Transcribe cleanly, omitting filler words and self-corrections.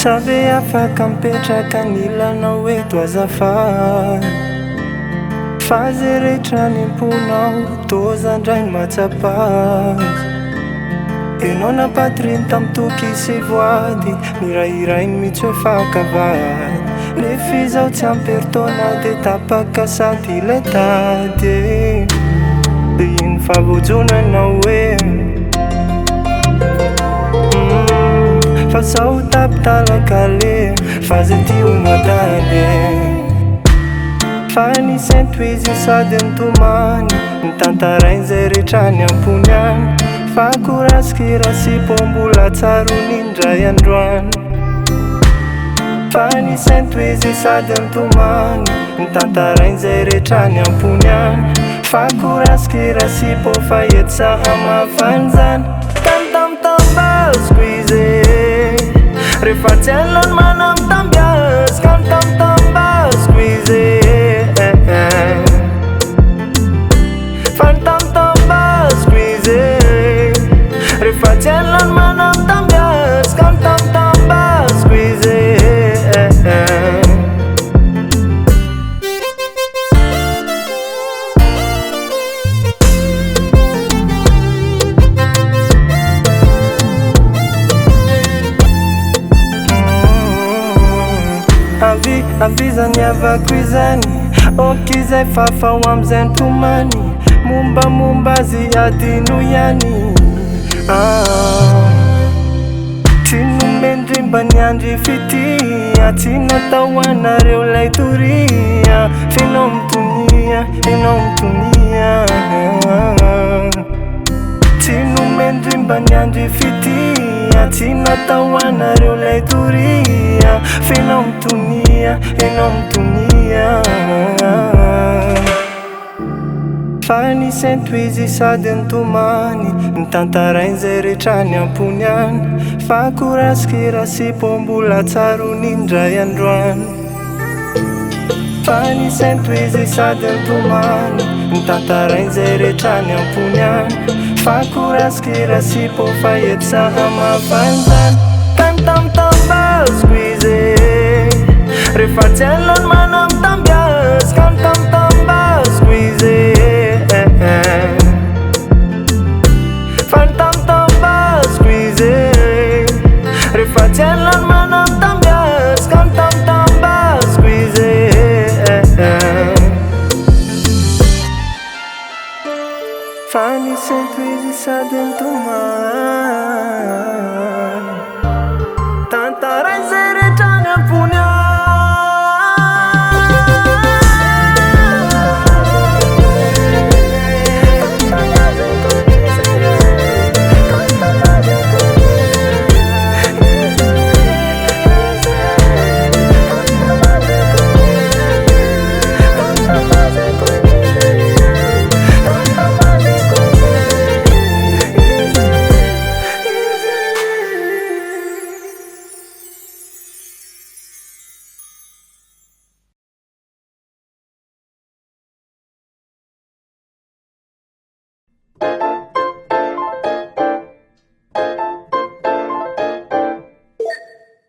Save afaka mipetraka nilanao eto azafady, fa ze rehetra nimponao tozandrainy matsapazy. Enao nampatiriny tamitoky sy voady, mirahirainy mihitsy hoe fakavady. Nefa izaho tsy amperitaona de tapaka sady ilay tady. De ino favojona hoe fa zaho tapitalaka le, fa ze ty ho madale. Fa nisento izy sady nitomany, nitantarainy zay rehetra ny ampony any. Fa korasikira sy po mbola tsarony indray androany. Fa nisento izy sady nitomany, nitantarainy zay rehetra ny ampony any. Fa korasikira sy po fa ety sa hamafany zany. Tambitambazako izy rehefa tsy hain'lany manambitambiazaka. Tambitambazako izy fa tambitambazako izy rehefa tsy hain'lany manambitambiazaka. Tambitambazako izy avizany avako izany, okizay fafa ho amizay nitomany. Mombamomba azy adino ihany. Tsy nomendrimba ny andry fitia, tsy natao anareo lay toria. Fenao mitonia, enao mitonia. Tsy nomendrimba ny andry fitia, tsy natao anareo lay toria. Fenao mitonia, enao mitonia. Fa nisento izy sady nitomany, nitantarainy zay rehetra ny ampony any. Fa korasikira sy po mbola tsarony indray androany. Fa nisento izy sady nitomany, nitantarainy zay rehetra ny ampony any. Fa korasikira sy po fa ety sa hamafany zany. Tambitambazako izy rehefa tsy hain'lany manambitambiazaka. Tambitambazako izy fa tambitambazako izy rehefa tsy hain'lany manambitambiazaka. Tambitambazako izy fa nisento izy sady nitomany.